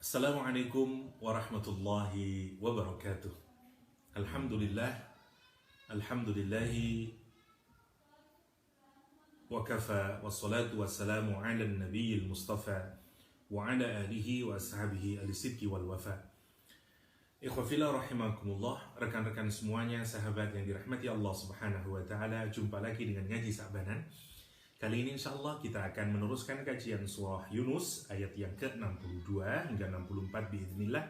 Assalamualaikum warahmatullahi wabarakatuh. Alhamdulillah, alhamdulillahi wa kafa wassalatu wassalamu ala nabiyil mustafa wa ala alihi wa ashabihi al-sidqi wal wafa. Ikhwafillah rahimakumullah, rekan-rekan semuanya, sahabat yang dirahmati Allah Subhanahu wa taala, jumpa lagi dengan ngaji Sa'banan. Kali ini insyaallah kita akan meneruskan kajian surah Yunus ayat yang ke-62 hingga 64 biiznillah,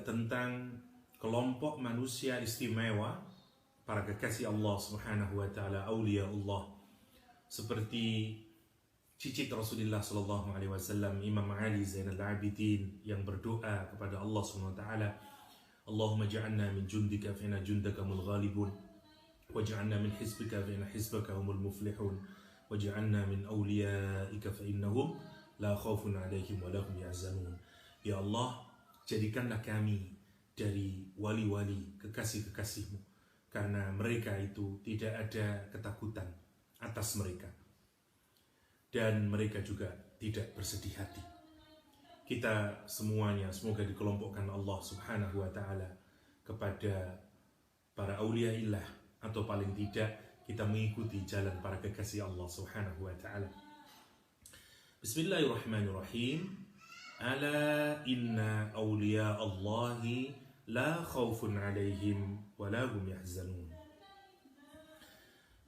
tentang kelompok manusia istimewa, para kekasih Allah Subhanahu wa taala, aulia Allah, seperti cicit Rasulullah sallallahu alaihi wasallam, Imam Ali Zainal Abidin, yang berdoa kepada Allah Subhanahu wa taala, Allahumma ja'alna min jundika fa inna jundaka humul ghalibun waj'alna min hizbika fa inna hizbaka humul muflihun waj'alna min awliyaika fa innahum la khaufun 'alaihim wa lahum yahzanun. Ya Allah, jadikanlah kami dari wali-wali kekasih-kekasih-Mu, karena mereka itu tidak ada ketakutan atas mereka dan mereka juga tidak bersedih hati. Kita semuanya semoga dikelompokkan Allah Subhanahu wa taala kepada para auliaillah, atau paling tidak kita mengikuti jalan para kekasih Allah Subhanahu wa taala. Bismillahirrahmanirrahim. Ala inna awliya Allahi la khawfun 'alaihim wa la hum yahzanun.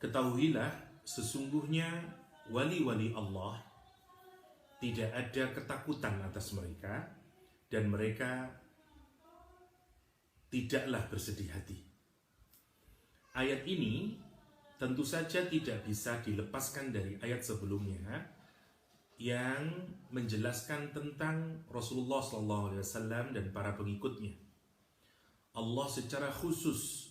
Ketahuilah, sesungguhnya wali-wali Allah tidak ada ketakutan atas mereka dan mereka tidaklah bersedih hati. Ayat ini tentu saja tidak bisa dilepaskan dari ayat sebelumnya yang menjelaskan tentang Rasulullah SAW dan para pengikutnya. Allah secara khusus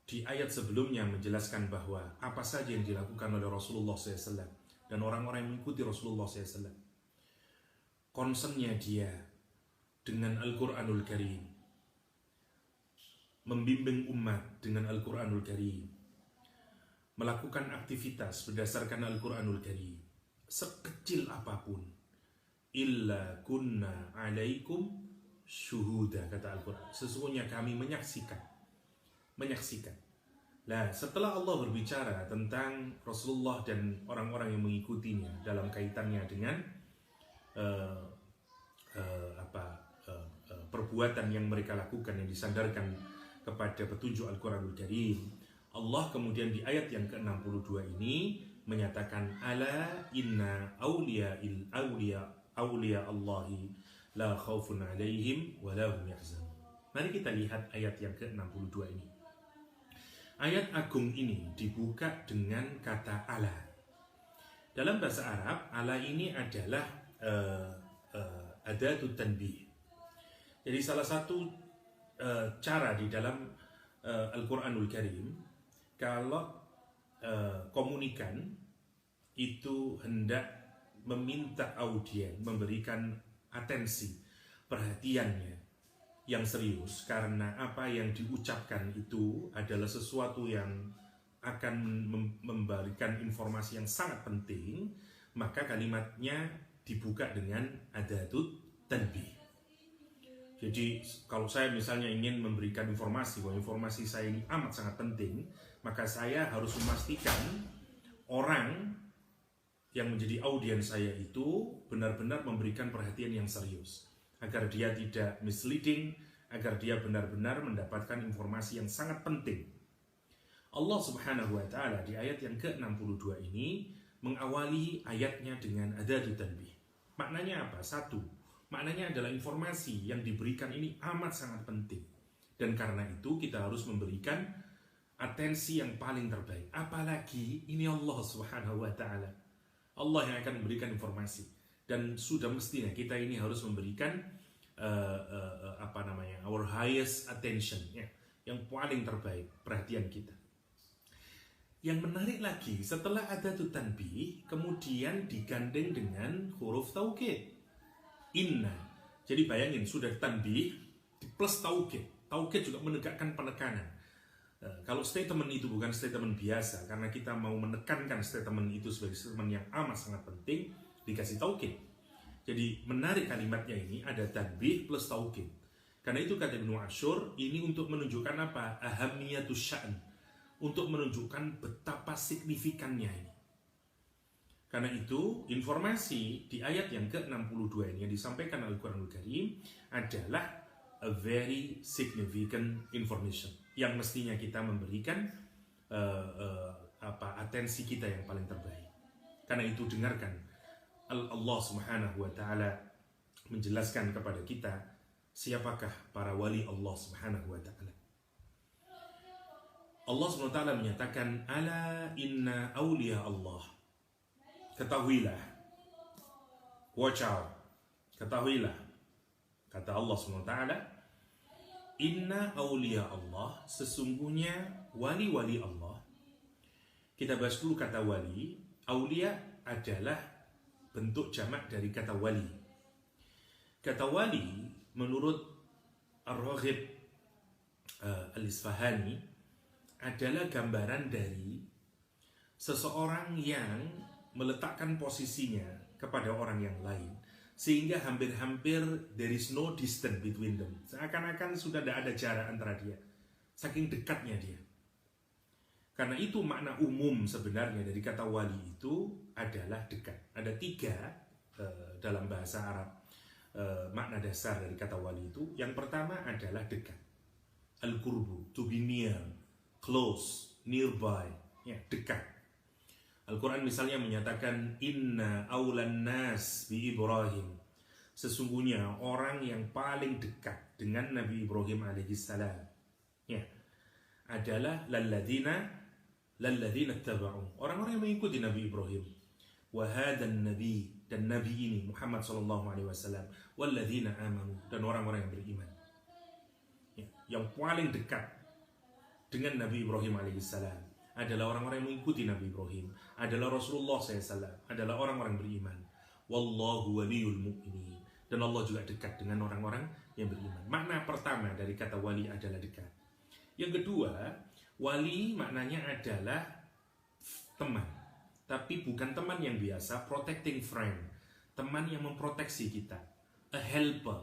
di ayat sebelumnya menjelaskan bahwa apa saja yang dilakukan oleh Rasulullah SAW dan orang-orang yang mengikuti Rasulullah SAW, concernnya dia dengan Al-Quranul Karim, membimbing umat dengan Al-Quranul Karim, melakukan aktivitas berdasarkan Al-Quranul Karim, sekecil apapun. Illa kunna alaikum syuhuda, kata Al-Quran, sesungguhnya kami menyaksikan. Nah, setelah Allah berbicara tentang Rasulullah dan orang-orang yang mengikutinya dalam kaitannya dengan perbuatan yang mereka lakukan yang disandarkan kepada petunjuk Al-Quranul Karim, Allah kemudian di ayat yang ke-62 ini menyatakan ala inna awliya Allahi la khawfun 'alaihim wa la hum yahzanun. Mari kita lihat ayat yang ke-62 ini. Ayat agung ini dibuka dengan kata ala. Dalam bahasa Arab, ala ini adalah adatut tanbih. Jadi salah satu cara di dalam Al-Quranul Karim, kalau komunikan itu hendak meminta audien, memberikan atensi, perhatiannya yang serius, karena apa yang diucapkan itu adalah sesuatu yang akan memberikan informasi yang sangat penting, maka kalimatnya dibuka dengan adatut tanbih. Jadi kalau saya misalnya ingin memberikan informasi bahwa informasi saya ini amat sangat penting, maka saya harus memastikan orang yang menjadi audiens saya itu benar-benar memberikan perhatian yang serius, agar dia tidak misleading, agar dia benar-benar mendapatkan informasi yang sangat penting. Allah Subhanahu wa taala di ayat yang ke-62 ini mengawali ayatnya dengan adatut tanbih. Maknanya apa? Satu, maknanya adalah informasi yang diberikan ini amat sangat penting, dan karena itu kita harus memberikan atensi yang paling terbaik. Apalagi ini Allah Subhanahu wa taala, Allah yang akan memberikan informasi, dan sudah mestinya kita ini harus memberikan our highest attention, ya, yang paling terbaik, perhatian kita. Yang menarik lagi, setelah adatut tanbih kemudian digandeng dengan huruf taukid, inna. Jadi bayangin, sudah tanbih plus taukid. Taukid juga menegakkan penekanan. Kalau statement itu bukan statement biasa, karena kita mau menekankan statement itu sebagai statement yang amat sangat penting, dikasih taukid. Jadi menarik kalimatnya ini, ada tanbih plus taukid. Karena itu kata Ibnu Ashur, ini untuk menunjukkan apa? Ahamiyatus sya'n. Untuk menunjukkan betapa signifikannya ini. Karena itu, informasi di ayat yang ke-62 ini yang disampaikan Al-Quranul Karim adalah a very significant information yang mestinya kita memberikan atensi kita yang paling terbaik. Karena itu dengarkan Allah Subhanahu wa taala menjelaskan kepada kita siapakah para wali Allah Subhanahu wa taala. Allah Subhanahu wa taala menyatakan, ala inna awliya Allah. Ketahuilah, watch out, ketahuilah, kata Allah SWT, inna awliya Allah, sesungguhnya wali-wali Allah. Kita bahas dulu kata wali. Awliya adalah bentuk jamak dari kata wali. Kata wali menurut Ar-Raghib Al-Isfahani adalah gambaran dari seseorang yang meletakkan posisinya kepada orang yang lain, sehingga hampir-hampir there is no distance between them. Seakan-akan sudah tidak ada jarak antara dia, saking dekatnya dia. Karena itu makna umum sebenarnya dari kata wali itu adalah dekat. Ada 3 dalam bahasa Arab makna dasar dari kata wali itu. Yang pertama adalah dekat. Al-qurbu, to be near, close, nearby, ya, dekat. Al-Quran misalnya menyatakan inna awlan nas bi Ibrahim, sesungguhnya orang yang paling dekat dengan Nabi Ibrahim alaihissalam, ya, adalah lalladzina taba'u, orang-orang yang mengikuti Nabi Ibrahim. Wa hadan nabi, dan nabi ini Muhammad sallallahu alaihi wasallam, walladzina amanu, dan orang-orang yang beriman. Ya, yang paling dekat dengan Nabi Ibrahim alaihissalam adalah orang-orang yang mengikuti Nabi Ibrahim, adalah Rasulullah SAW, adalah orang-orang beriman. Wallahu waliyul mu'minin, dan Allah juga dekat dengan orang-orang yang beriman. Makna pertama dari kata wali adalah dekat. Yang kedua, wali maknanya adalah teman, tapi bukan teman yang biasa, protecting friend, teman yang memproteksi kita, a helper,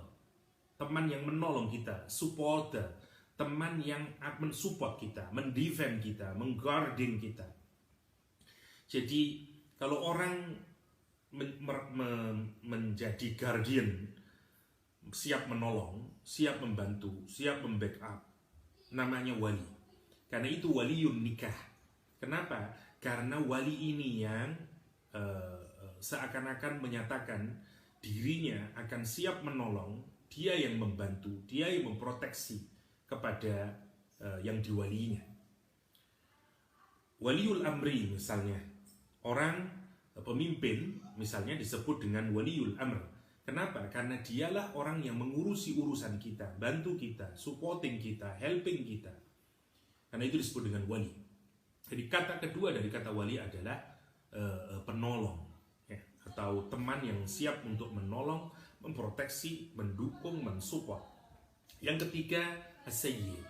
teman yang menolong kita, supporter, teman yang mensupport kita, mendefend kita, mengguarding kita. Jadi kalau orang menjadi guardian, siap menolong, siap membantu, siap membackup, namanya wali. Karena itu waliyun nikah. Kenapa? Karena wali ini yang seakan-akan menyatakan dirinya akan siap menolong, dia yang membantu, dia yang memproteksi kepada yang diwalinya. Waliul amri misalnya, orang pemimpin misalnya disebut dengan waliul amr. Kenapa? Karena dialah orang yang mengurusi urusan kita, bantu kita, supporting kita, helping kita. Karena itu disebut dengan wali. Jadi kata kedua dari kata wali adalah penolong, ya, atau teman yang siap untuk menolong, memproteksi, mendukung, mensupport. Yang ketiga, as-sayyid,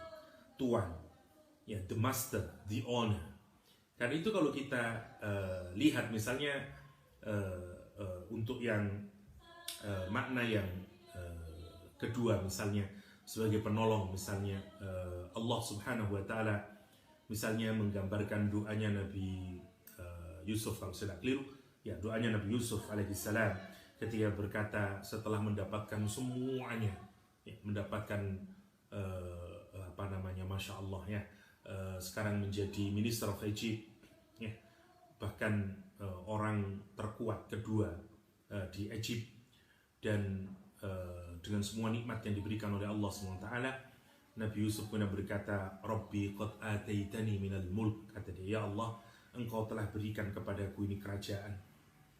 tuan, ya, the master, the owner. Karena itu kalau kita lihat misalnya untuk yang makna yang kedua misalnya sebagai penolong, misalnya Allah Subhanahu wa taala misalnya menggambarkan doanya Nabi Yusuf, kalau tidak keliru, ya, doanya Nabi Yusuf alaihissalam ketika berkata setelah mendapatkan semuanya, ya, mendapatkan Masya Allah, ya, sekarang menjadi Minister of Egypt, ya, bahkan orang terkuat kedua di Egypt, dan dengan semua nikmat yang diberikan oleh Allah SWT, Nabi Yusuf pun berkata, Rabbi qad ataitani minal mulk, kata dia, ya Allah, engkau telah berikan kepadaku ini kerajaan,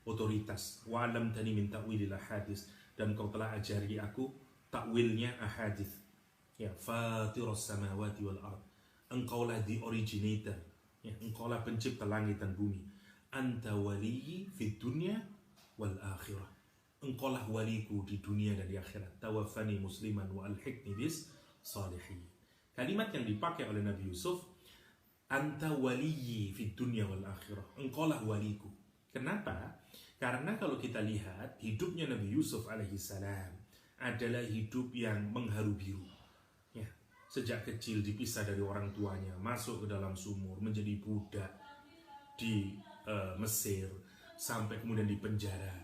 otoritas, wa alamtani min ta'wilil ahadits, dan engkau telah ajari aku takwilnya ahadits, ya, fatiras samawati wal ard, engkaulah the originator, ya, engkaulah pencipta langit dan bumi, anta waliyyi fid dunya wal akhirah, engkaulah waliku di dunia dan di akhirat, tawaffani musliman wa alhiqni bis salihin. Kalimat yang dipakai oleh Nabi Yusuf, anta waliyyi fid dunya wal akhirah, engkaulah waliku. Kenapa? Karena kalau kita lihat hidupnya Nabi Yusuf alaihissalam adalah hidup yang mengharu biru. Ya, sejak kecil dipisah dari orang tuanya, masuk ke dalam sumur, menjadi budak di Mesir, sampai kemudian di penjara.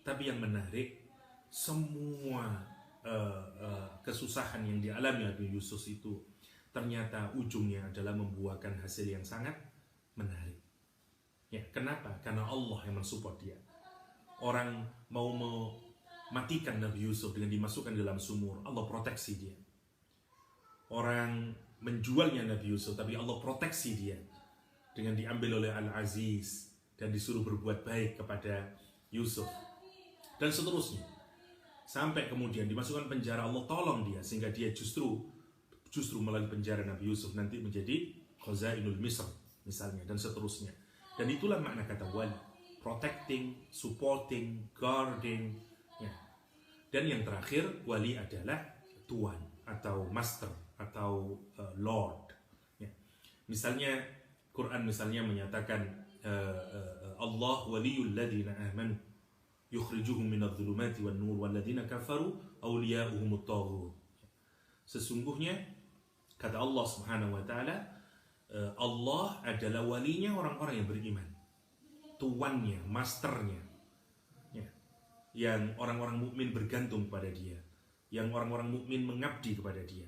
Tapi yang menarik, semua kesusahan yang dialami Nabi Yusuf itu ternyata ujungnya adalah membuahkan hasil yang sangat menarik. Ya, kenapa? Karena Allah yang mensupport dia. Orang mau mematikan Nabi Yusuf dengan dimasukkan dalam sumur, Allah proteksi dia. Orang menjualnya Nabi Yusuf, tapi Allah proteksi dia dengan diambil oleh Al-Aziz dan disuruh berbuat baik kepada Yusuf. Dan seterusnya. Sampai kemudian dimasukkan penjara, Allah tolong dia sehingga dia justru melalui penjara Nabi Yusuf nanti menjadi Khazainul Misr misalnya, dan seterusnya. Dan itulah makna kata wali, protecting, supporting, guarding, ya. Dan yang terakhir, wali adalah tuan atau master atau lord, ya. Misalnya Quran misalnya menyatakan Allah waliyul ladzina amanu yukhrijuhum minadh-dhulumati wan-nur walladzina kafaru awliya'uhumut taghut. Sesungguhnya kata Allah Subhanahu wa taala, Allah adalah walinya orang-orang yang beriman, tuannya, masternya, ya, yang orang-orang mukmin bergantung kepada dia, yang orang-orang mukmin mengabdi kepada dia.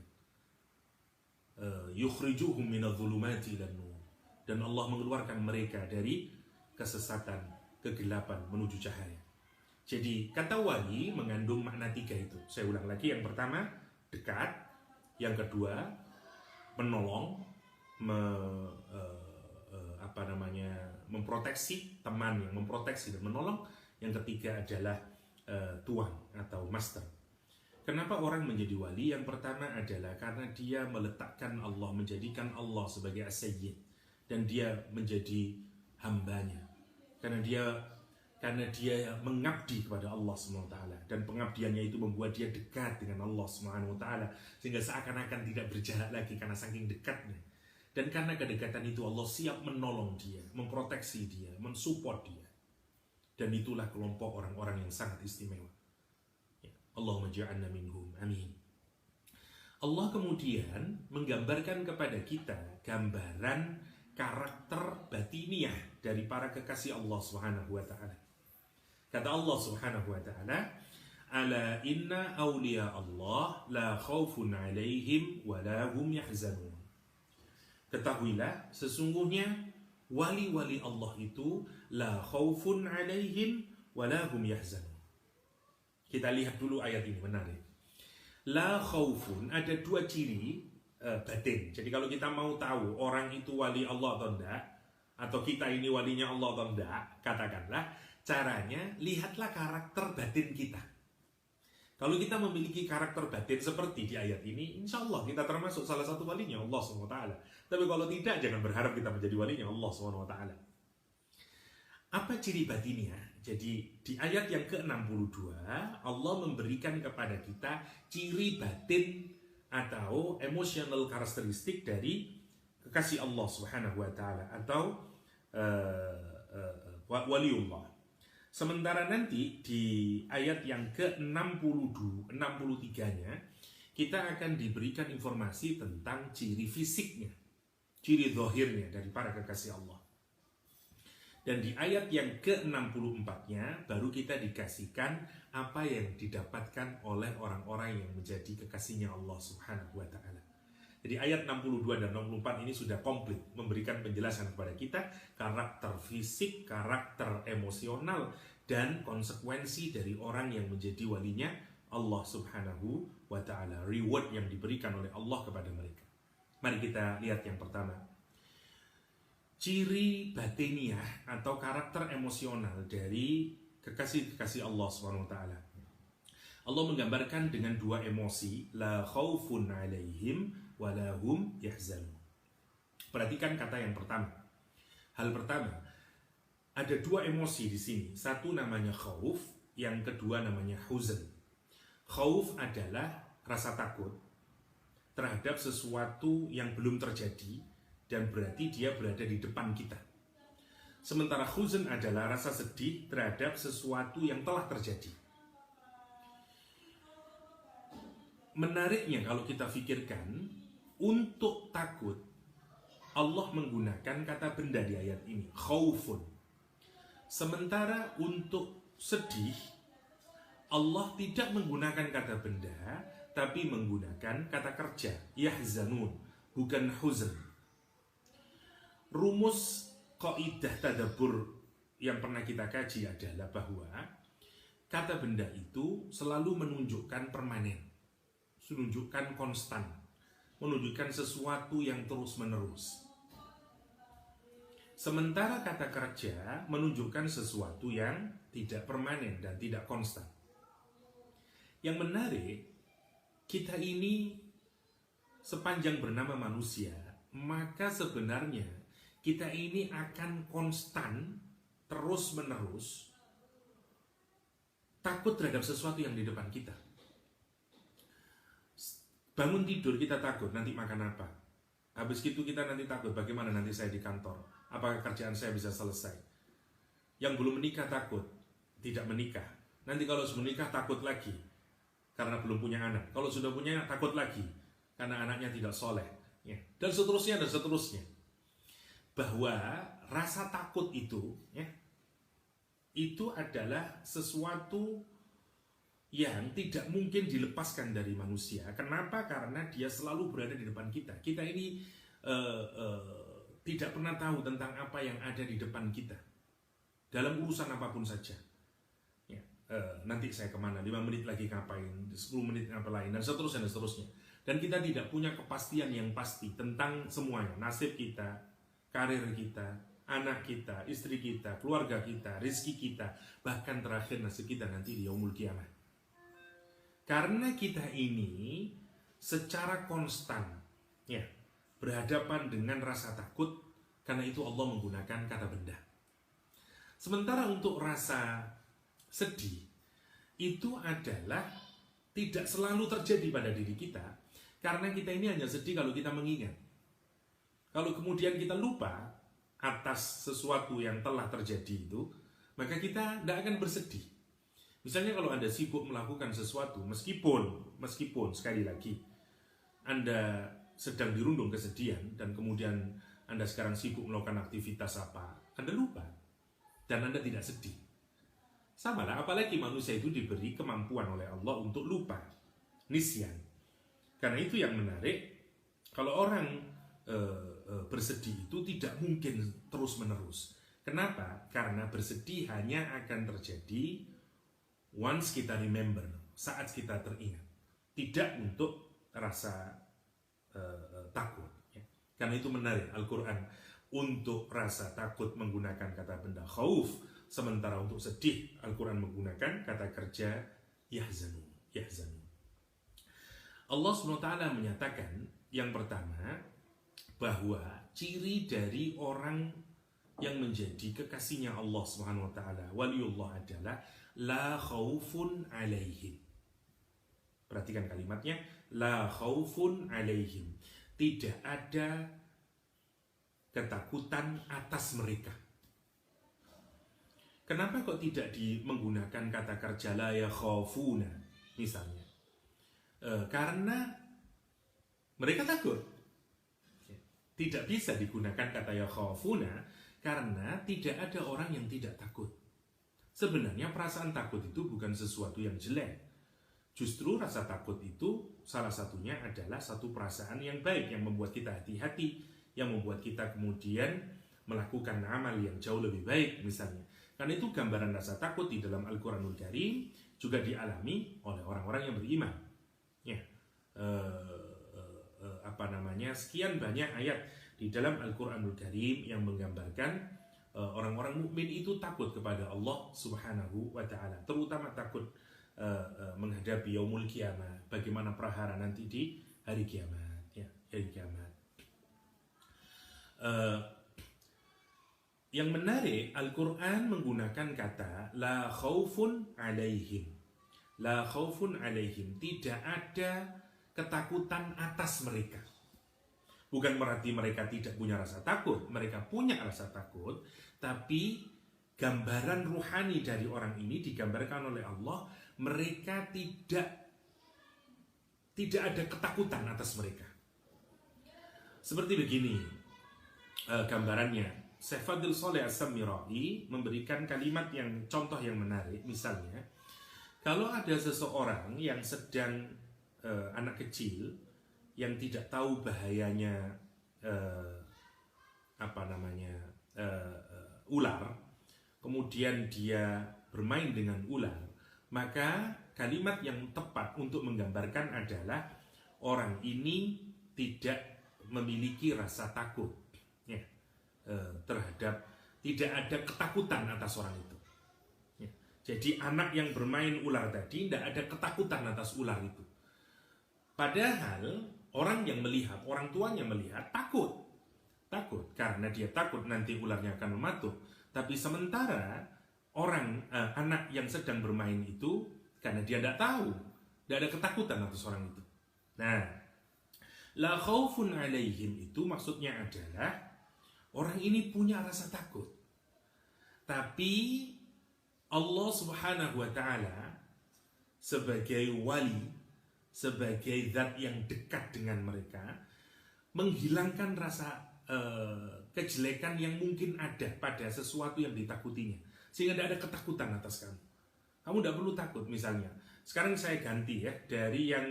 Yukhrijuhum minadh-dhulumati ilan-nur, dan Allah mengeluarkan mereka dari kesesatan, kegelapan menuju cahaya. Jadi kata wali mengandung makna tiga itu. Saya ulang lagi, yang pertama dekat, yang kedua menolong, memproteksi, teman yang memproteksi dan menolong. Yang ketiga adalah tuan atau master. Kenapa orang menjadi wali? Yang pertama adalah karena dia meletakkan Allah, menjadikan Allah sebagai as-sayyid, dan dia menjadi hambanya. Karena dia mengabdi kepada Allah SWT, dan pengabdiannya itu membuat dia dekat dengan Allah SWT, sehingga seakan-akan tidak berjarak lagi karena saking dekatnya. Dan karena kedekatan itu Allah siap menolong dia, memproteksi dia, mensupport dia. Dan itulah kelompok orang-orang yang sangat istimewa. Ya, Allahumma ja'alna minhum, amin. Allah kemudian menggambarkan kepada kita gambaran karakter batiniah dari para kekasih Allah Subhanahu wa taala. Kata Allah Subhanahu wa taala, "Ala inna awliya Allah la khaufun 'alaihim wa la hum yahzanun." Ketahuilah, sesungguhnya wali-wali Allah itu la khaufun 'alaihim wa la hum yahzanun. Kita lihat dulu ayat ini, menarik. La khaufun, ada dua ciri batin. Jadi kalau kita mau tahu orang itu wali Allah atau enggak, atau kita ini walinya Allah atau enggak, katakanlah, caranya lihatlah karakter batin kita. Kalau kita memiliki karakter batin seperti di ayat ini, insya Allah kita termasuk salah satu walinya Allah SWT. Tapi kalau tidak, jangan berharap kita menjadi walinya Allah SWT. Apa ciri batinnya? Jadi di ayat yang ke-62, Allah memberikan kepada kita ciri batin atau emotional karakteristik dari kekasih Allah Subhanahu wa taala atau waliullah. Sementara nanti di ayat yang ke-63-nya kita akan diberikan informasi tentang ciri fisiknya, ciri zahirnya dari para kekasih Allah. Dan di ayat yang ke-64-nya baru kita dikasihkan apa yang didapatkan oleh orang-orang yang menjadi kekasihnya Allah Subhanahu wa taala. Jadi ayat 62 dan 64 ini sudah komplit memberikan penjelasan kepada kita karakter fisik, karakter emosional, dan konsekuensi dari orang yang menjadi walinya Allah Subhanahu wa ta'ala. Reward yang diberikan oleh Allah kepada mereka. Mari kita lihat yang pertama. Ciri batiniah atau karakter emosional dari kekasih-kekasih Allah Subhanahu wa ta'ala. Allah menggambarkan dengan dua emosi, la khaufun 'alaihim wa la hum yahzanun. Perhatikan kata yang pertama. Hal pertama, ada dua emosi di sini. Satu namanya khauf, yang kedua namanya huzn. Khauf adalah rasa takut terhadap sesuatu yang belum terjadi dan berarti dia berada di depan kita. Sementara huzn adalah rasa sedih terhadap sesuatu yang telah terjadi. Menariknya kalau kita pikirkan, untuk takut Allah menggunakan kata benda di ayat ini, khaufun. Sementara untuk sedih Allah tidak menggunakan kata benda, tapi menggunakan kata kerja, yahzanun, bukan huzn. Rumus kaidah tadabbur yang pernah kita kaji adalah bahwa kata benda itu selalu menunjukkan permanen, menunjukkan konstan, menunjukkan sesuatu yang terus-menerus. Sementara kata kerja menunjukkan sesuatu yang tidak permanen dan tidak konstan. Yang menarik, kita ini sepanjang bernama manusia, maka sebenarnya kita ini akan konstan, terus-menerus takut terhadap sesuatu yang di depan kita. Bangun tidur kita takut, nanti makan apa? Habis itu kita nanti takut, bagaimana nanti saya di kantor? Apakah kerjaan saya bisa selesai? Yang belum menikah takut, tidak menikah. Nanti kalau sudah menikah takut lagi, karena belum punya anak. Kalau sudah punya anak takut lagi, karena anaknya tidak soleh. Ya. Dan seterusnya, dan seterusnya. Bahwa rasa takut itu, ya, itu adalah sesuatu yang tidak mungkin dilepaskan dari manusia. Kenapa? Karena dia selalu berada di depan kita. Kita ini tidak pernah tahu tentang apa yang ada di depan kita dalam urusan apapun saja. Ya, nanti saya kemana, 5 menit lagi ngapain, 10 menit apa lain, dan seterusnya, dan seterusnya. Dan kita tidak punya kepastian yang pasti tentang semuanya, nasib kita, karir kita, anak kita, istri kita, keluarga kita, rezeki kita, bahkan terakhir nasib kita nanti di yaumul kiamat. Karena kita ini secara konstan, ya, berhadapan dengan rasa takut, karena itu Allah menggunakan kata benda. Sementara untuk rasa sedih, itu adalah tidak selalu terjadi pada diri kita, karena kita ini hanya sedih kalau kita mengingat. Kalau kemudian kita lupa atas sesuatu yang telah terjadi itu, maka kita tidak akan bersedih. Misalnya kalau Anda sibuk melakukan sesuatu, meskipun sekali lagi Anda sedang dirundung kesedihan, dan kemudian Anda sekarang sibuk melakukan aktivitas apa, Anda lupa dan Anda tidak sedih. Sama lah, apalagi manusia itu diberi kemampuan oleh Allah untuk lupa, nisyan. Karena itu yang menarik, kalau orang bersedih itu tidak mungkin terus-menerus. Kenapa? Karena bersedih hanya akan terjadi once kita remember, saat kita teringat, tidak untuk rasa takut. Ya. Karena itu menarik, Al-Quran untuk rasa takut menggunakan kata benda khauf, sementara untuk sedih Al-Quran menggunakan kata kerja yahzanun. Allah SWT menyatakan yang pertama, bahwa ciri dari orang yang menjadi kekasihnya Allah SWT, waliullah, adalah la khaufun alaihim. Perhatikan kalimatnya, la khaufun alaihim. Tidak ada ketakutan atas mereka. Kenapa kok tidak menggunakan kata kerja la yakhafuna misalnya? Karena mereka takut. Tidak bisa digunakan kata yakhafuna karena tidak ada orang yang tidak takut. Sebenarnya perasaan takut itu bukan sesuatu yang jelek. Justru rasa takut itu salah satunya adalah satu perasaan yang baik, yang membuat kita hati-hati, yang membuat kita kemudian melakukan amal yang jauh lebih baik misalnya. Karena itu gambaran rasa takut di dalam Al-Quranul Karim juga dialami oleh orang-orang yang beriman. Ya, sekian banyak ayat di dalam Al-Quranul Karim yang menggambarkan orang-orang mukmin itu takut kepada Allah Subhanahu wa Ta'ala, terutama takut menghadapi yaumul kiamat, bagaimana prahara nanti di hari kiamat, ya, hari kiamat. Yang menarik, Al-Quran menggunakan kata la khaufun alaihim. La khaufun alaihim, tidak ada ketakutan atas mereka. Bukan berarti mereka tidak punya rasa takut, mereka punya rasa takut, Tapi gambaran ruhani dari orang ini digambarkan oleh Allah, mereka tidak ada ketakutan atas mereka. Seperti begini gambarannya. Syekh Fadil Sholeh As-Samirai memberikan kalimat yang contoh yang menarik. Misalnya, kalau ada seseorang yang sedang anak kecil yang tidak tahu bahayanya ular, kemudian dia bermain dengan ular, maka kalimat yang tepat untuk menggambarkan adalah orang ini tidak memiliki rasa takut ya, tidak ada ketakutan atas orang itu ya. Jadi anak yang bermain ular tadi tidak ada ketakutan atas ular itu. Padahal orang yang melihat, orang tuanya melihat takut karena dia takut nanti ularnya akan mematuk. Tapi sementara anak yang sedang bermain itu, karena dia tidak tahu, tidak ada ketakutan atas orang itu. Nah, la khaufun alaihim itu maksudnya adalah orang ini punya rasa takut, tapi Allah Subhanahu wa Ta'ala sebagai wali, sebagai zat yang dekat dengan mereka, menghilangkan rasa kejelekan yang mungkin ada pada sesuatu yang ditakutinya, sehingga tidak ada ketakutan atas kamu. Kamu tidak perlu takut. Misalnya sekarang saya ganti ya, dari yang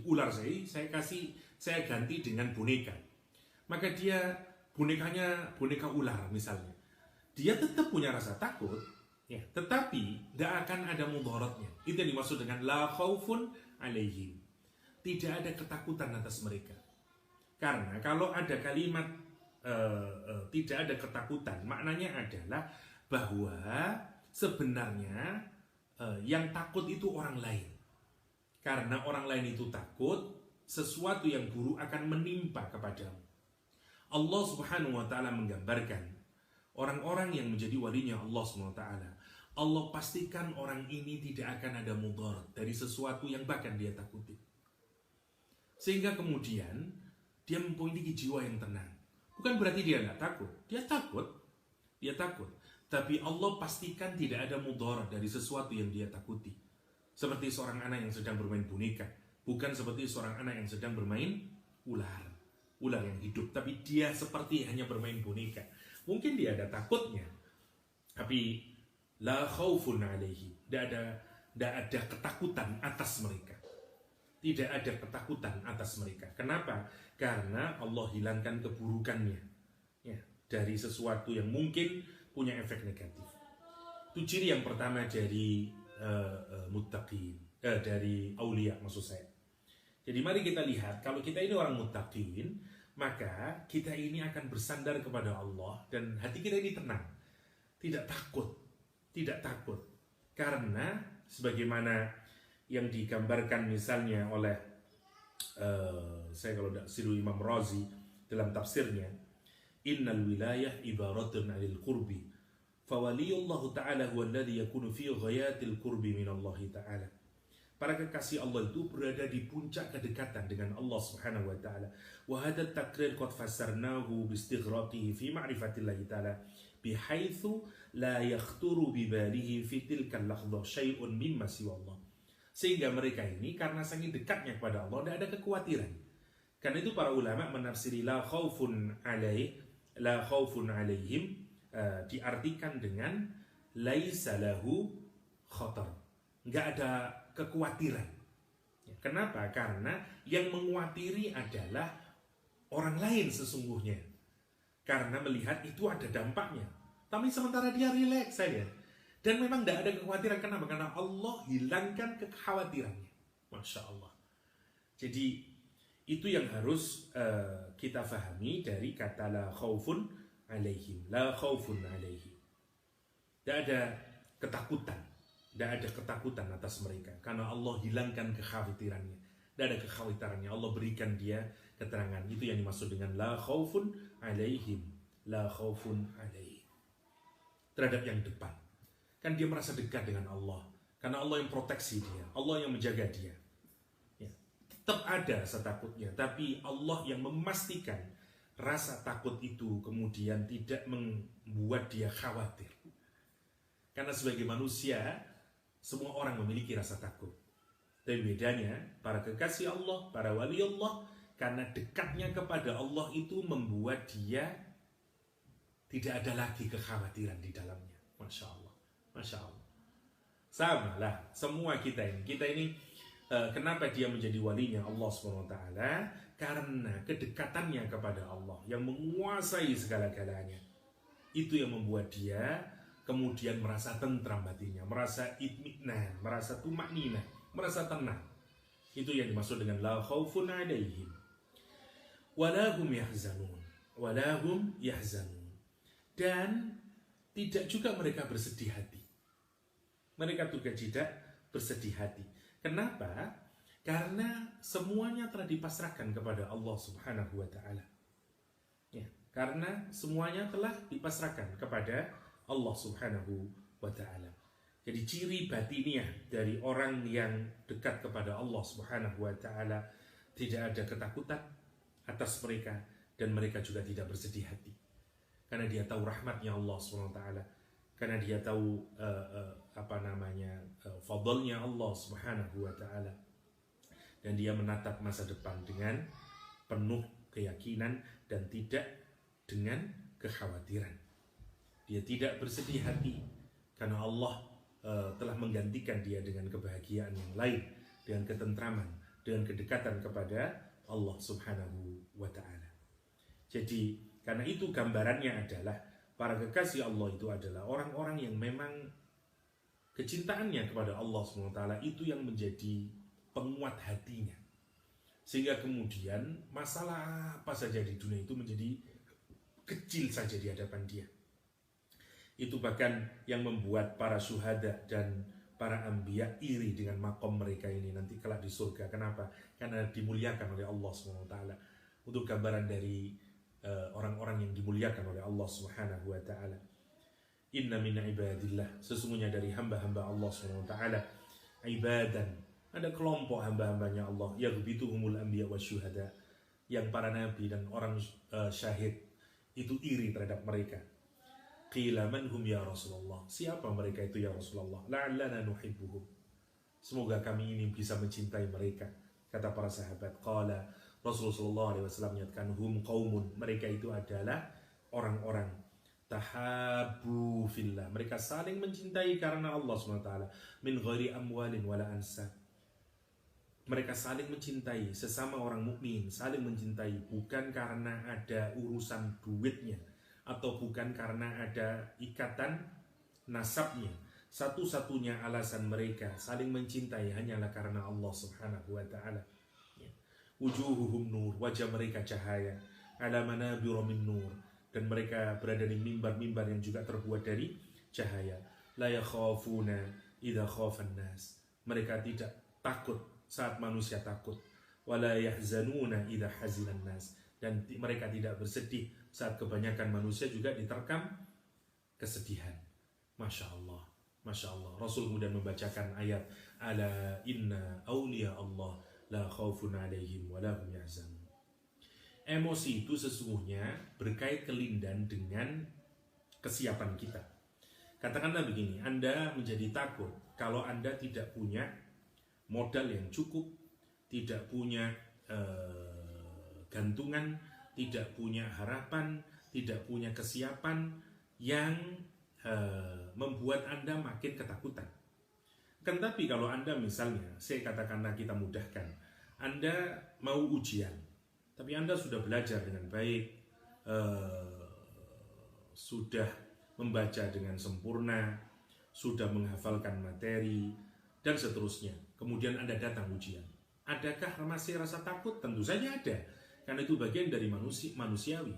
ular saya ganti dengan boneka, maka dia boneka ular misalnya, dia tetap punya rasa takut ya, tetapi tidak akan ada mudaratnya. Itu yang dimaksud dengan la khaufun alaihim, tidak ada ketakutan atas mereka. Karena kalau ada kalimat tidak ada ketakutan, maknanya adalah bahwa sebenarnya yang takut itu orang lain. Karena orang lain itu takut sesuatu yang buruk akan menimpa kepadamu. Allah Subhanahu wa Ta'ala menggambarkan orang-orang yang menjadi walinya Allah Subhanahu wa Ta'ala, Allah pastikan orang ini tidak akan ada mudarat dari sesuatu yang bahkan dia takuti, sehingga kemudian dia memiliki jiwa yang tenang. Bukan berarti dia tidak takut. Dia takut. Tapi Allah pastikan tidak ada mudarat dari sesuatu yang dia takuti. Seperti seorang anak yang sedang bermain boneka, bukan seperti seorang anak yang sedang bermain ular yang hidup. Tapi dia seperti hanya bermain boneka. Mungkin dia ada takutnya, tapi la khaufun alaihi, tidak ada ketakutan atas mereka. Tidak ada ketakutan atas mereka. Kenapa? Karena Allah hilangkan keburukannya ya, dari sesuatu yang mungkin punya efek negatif. Itu ciri yang pertama dari muttaqin, dari aulia maksud saya. Jadi mari kita lihat, kalau kita ini orang muttaqin, maka kita ini akan bersandar kepada Allah dan hati kita ini tenang, tidak takut. Karena sebagaimana yang digambarkan misalnya oleh saya kalau tidak siru Imam Razi dalam tafsirnya, innal wilayah ibaratun 'anil qurbi fawaliyullahu ta'ala huwa alladhi yakunu fi ghayatil qurbi minallahi ta'ala. Para kekasih Allah itu berada di puncak kedekatan dengan Allah Subhanahu wa Ta'ala. Wa hadha at-taqrir qad fassarnahu bi istighraqihi fi ma'rifatillahi ta'ala bihaitsu la yakhturu bi balihi fi tilka al-lahdhah syai'un mimma siwa Allah. Sehingga mereka ini karena saking dekatnya kepada Allah tidak ada kekhawatiran. Karena itu para ulama menafsiri la khaufun alaihim diartikan dengan laisa lahu khatar. Enggak ada kekhawatiran. Kenapa? Karena yang mengkhawatiri adalah orang lain sesungguhnya. Karena melihat itu ada dampaknya. Tapi sementara dia rileks saja. Dan memang tidak ada kekhawatiran. Kenapa? Karena Allah hilangkan kekhawatirannya. Masya Allah. Jadi itu yang harus kita fahami dari kata la khaufun alaihim. La khaufun alaihim. Tidak ada ketakutan. Tidak ada ketakutan atas mereka. Karena Allah hilangkan kekhawatirannya. Tidak ada kekhawatirannya. Allah berikan dia keterangan. Itu yang dimaksud dengan la khaufun alaihim. La khaufun alaihim. Terhadap yang depan. Kan dia merasa dekat dengan Allah. Karena Allah yang proteksi dia. Allah yang menjaga dia. Ya. Tetap ada rasa takutnya. Tapi Allah yang memastikan rasa takut itu kemudian tidak membuat dia khawatir. Karena sebagai manusia, semua orang memiliki rasa takut. Tapi bedanya, para kekasih Allah, para wali Allah, karena dekatnya kepada Allah itu membuat dia tidak ada lagi kekhawatiran di dalamnya. Masya Allah, Masya Allah. Sama lah, semua kita ini kenapa dia menjadi walinya Allah SWT? Karena kedekatannya kepada Allah yang menguasai segala-galanya. Itu yang membuat dia kemudian merasa tentram batinnya, merasa itminan, merasa tumakninah, merasa tenang. Itu yang dimaksud dengan la khaufun alaihim walahum yahzanun, walahum yahzanun. Dan tidak juga mereka bersedih hati. Mereka juga tidak bersedih hati. Kenapa? Karena semuanya telah dipasrahkan kepada Allah Subhanahu wa taala. Ya, karena semuanya telah dipasrahkan kepada Allah Subhanahu wa taala. Jadi ciri batiniah dari orang yang dekat kepada Allah Subhanahu wa taala, tidak ada ketakutan atas mereka dan mereka juga tidak bersedih hati. Karena dia tahu rahmatnya Allah Subhanahu wa taala, karena dia tahu fadlnya Allah Subhanahu wa taala, dan dia menatap masa depan dengan penuh keyakinan dan tidak dengan kekhawatiran. Dia tidak bersedih hati karena Allah telah menggantikan dia dengan kebahagiaan yang lain, dengan ketentraman, dengan kedekatan kepada Allah Subhanahu wa taala. Jadi karena itu gambarannya adalah para kekasih Allah itu adalah orang-orang yang memang kecintaannya kepada Allah Subhanahu wa taala itu yang menjadi penguat hatinya. Sehingga kemudian masalah apa saja di dunia itu menjadi kecil saja di hadapan dia. Itu bahkan yang membuat para syuhada dan para anbiya iri dengan makom mereka ini nanti kelak di surga. Kenapa? Karena dimuliakan oleh Allah SWT. Untuk gambaran dari orang-orang yang dimuliakan oleh Allah Subhanahu wa taala. Inna min ibadillah, sesungguhnya dari hamba-hamba Allah SWT, ibadan, ada kelompok hamba-hambanya Allah, yaghbituhumul anbiya wasyuhada, yang para nabi dan orang syahid itu iri terhadap mereka. Qila man hum ya Rasulullah, siapa mereka itu ya Rasulullah? La'allana nuhibbuhum, semoga kami ini bisa mencintai mereka. Kata para sahabat, qala Rasulullah SAW menyatakan, hum qaumun, mereka itu adalah orang-orang tahabu fillah, mereka saling mencintai karena Allah SWT, min ghairi amwalin wala ansab. Mereka saling mencintai, sesama orang mukmin saling mencintai bukan karena ada urusan duitnya atau bukan karena ada ikatan nasabnya. Satu-satunya alasan mereka saling mencintai hanyalah karena Allah Subhanahu wa taala. Wujuhuhum nur, wajah mereka cahaya, ala manabir min nur, dan mereka berada di mimbar-mimbar yang juga terbuat dari cahaya. La yakhafuna idza khafan nas, mereka tidak takut saat manusia takut. Wala yahzanuna idza hazinan nas, dan mereka tidak bersedih saat kebanyakan manusia juga diterkam kesedihan. Masya Allah, Masya Allah. Rasul kemudian membacakan ayat, ala inna awliya Allah la khaufun alaihim wa lahum yahzanun. Emosi itu sesungguhnya berkait kelindan dengan kesiapan kita. Katakanlah begini, Anda menjadi takut kalau Anda tidak punya modal yang cukup, tidak punya gantungan, tidak punya harapan, tidak punya kesiapan yang membuat Anda makin ketakutan. Kan tapi kalau Anda misalnya, saya katakanlah kita mudahkan, Anda mau ujian, tapi Anda sudah belajar dengan baik, sudah membaca dengan sempurna, sudah menghafalkan materi, dan seterusnya. Kemudian Anda datang ujian. Adakah masih rasa takut? Tentu saja ada, karena itu bagian dari manusiawi.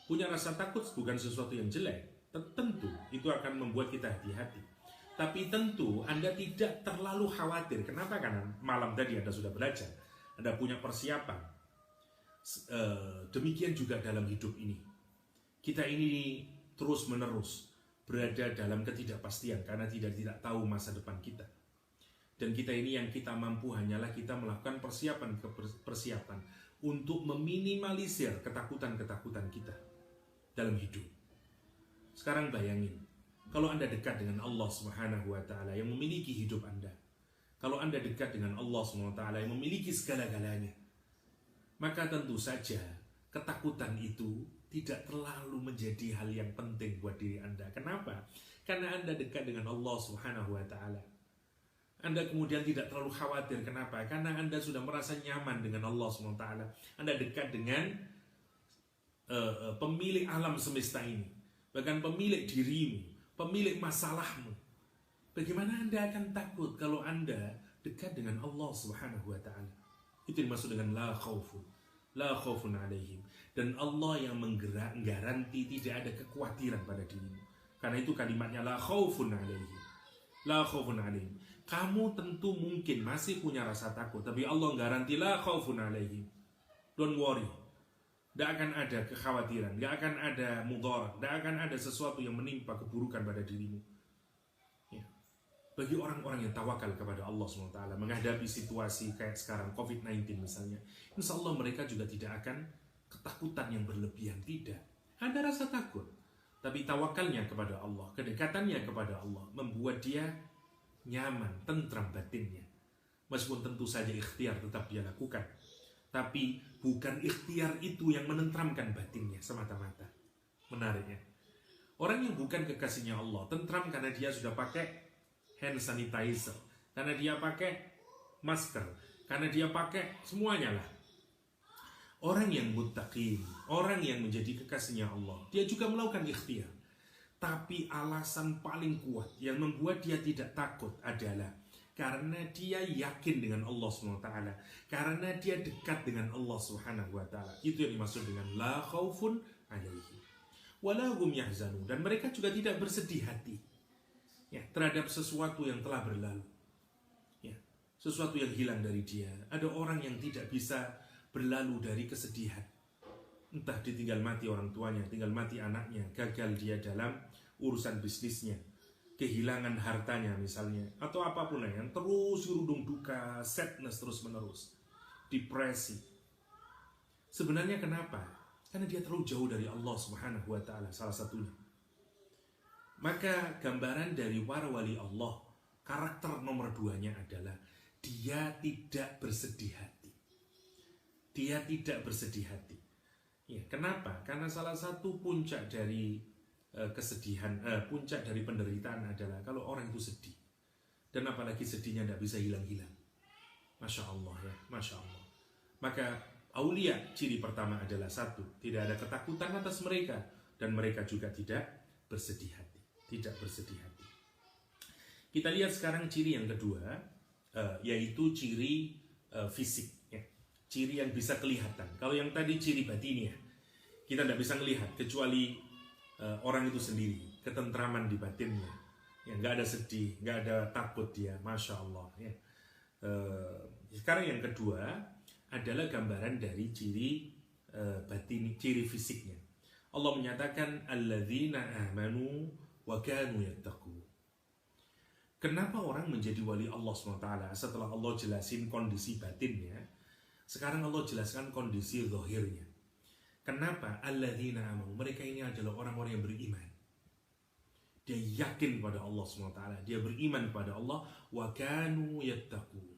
Punya rasa takut bukan sesuatu yang jelek. Tentu itu akan membuat kita hati-hati. Tapi tentu Anda tidak terlalu khawatir. Kenapa? Karena malam tadi Anda sudah belajar, Anda punya persiapan. Demikian juga dalam hidup ini. Kita ini terus-menerus berada dalam ketidakpastian karena tidak tahu masa depan kita. Dan kita ini yang kita mampu hanyalah kita melakukan persiapan untuk meminimalisir ketakutan-ketakutan kita dalam hidup. Sekarang bayangin, kalau Anda dekat dengan Allah Subhanahu wa Ta'ala yang memiliki hidup Anda, kalau Anda dekat dengan Allah Subhanahu wa Ta'ala yang memiliki segala-galanya, maka tentu saja ketakutan itu tidak terlalu menjadi hal yang penting buat diri Anda. Kenapa? Karena Anda dekat dengan Allah Subhanahu wa Ta'ala. Anda kemudian tidak terlalu khawatir. Kenapa? Karena Anda sudah merasa nyaman dengan Allah Subhanahu wa Ta'ala. Anda dekat dengan pemilik alam semesta ini, bahkan pemilik dirimu, pemilik masalahmu. Bagaimana Anda akan takut kalau Anda dekat dengan Allah Subhanahu wa Ta'ala? Itu dimaksud dengan la khaufun alaihim. Dan Allah yang menggaranti tidak ada kekhawatiran pada dirimu. Karena itu kalimatnya la khaufun alaihim. La khaufun alaihim. Kamu tentu mungkin masih punya rasa takut, tapi Allah garanti la khaufun alaihim. Don't worry. Tidak akan ada kekhawatiran, tidak akan ada mudarat, tidak akan ada sesuatu yang menimpa keburukan pada dirimu. Ya. Bagi orang-orang yang tawakal kepada Allah SWT, menghadapi situasi kayak sekarang, COVID-19 misalnya, insya Allah mereka juga tidak akan ketakutan yang berlebihan. Tidak. Ada rasa takut, tapi tawakalnya kepada Allah, kedekatannya kepada Allah, membuat dia nyaman, tentram batinnya. Meskipun tentu saja ikhtiar tetap dia lakukan, tapi bukan ikhtiar itu yang menentramkan batinnya semata-mata. Menariknya, orang yang bukan kekasihnya Allah tentram karena dia sudah pakai hand sanitizer, karena dia pakai masker, karena dia pakai semuanya lah. Orang yang muttaqin, orang yang menjadi kekasihnya Allah, dia juga melakukan ikhtiar. Tapi alasan paling kuat yang membuat dia tidak takut adalah karena dia yakin dengan Allah SWT, karena dia dekat dengan Allah SWT. Itu yang dimaksud dengan la khaufun alaihim wala hum yahzanun. Dan mereka juga tidak bersedih hati ya, terhadap sesuatu yang telah berlalu ya, sesuatu yang hilang dari dia. Ada orang yang tidak bisa berlalu dari kesedihan, entah ditinggal mati orang tuanya, tinggal mati anaknya, gagal dia dalam urusan bisnisnya, kehilangan hartanya misalnya, atau apapun yang terus dirundung duka, sadness terus menerus, depresi. Sebenarnya kenapa? Karena dia terlalu jauh dari Allah Subhanahu wa Ta'ala, salah satunya. Maka gambaran dari para wali Allah, karakter nomor 2-nya adalah dia tidak bersedih hati. Dia tidak bersedih hati. Ya, kenapa? Karena salah satu puncak dari kesedihan, puncak dari penderitaan adalah kalau orang itu sedih, dan apalagi sedihnya tidak bisa hilang-hilang. Masya Allah ya, Masya Allah. Maka aulia ciri pertama adalah satu, tidak ada ketakutan atas mereka, dan mereka juga tidak bersedih hati, tidak bersedih hati. Kita lihat sekarang ciri yang kedua, yaitu ciri fisik ya. Ciri yang bisa kelihatan. Kalau yang tadi ciri batinnya, kita tidak bisa melihat kecuali orang itu sendiri, ketentraman di batinnya, ya, nggak ada sedih, nggak ada takut dia, Masya Allah ya. Sekarang yang kedua adalah gambaran dari ciri batin, ciri fisiknya. Allah menyatakan alladzina amanu wa kanu yattaqun. Kenapa orang menjadi wali Allah SWT? Setelah Allah jelasin kondisi batinnya, sekarang Allah jelaskan kondisi zahirnya. Kenapa? Alladzina amanu, mereka ini adalah orang-orang yang beriman. Dia yakin pada Allah SWT, dia beriman pada Allah, wa kanu yattaqun.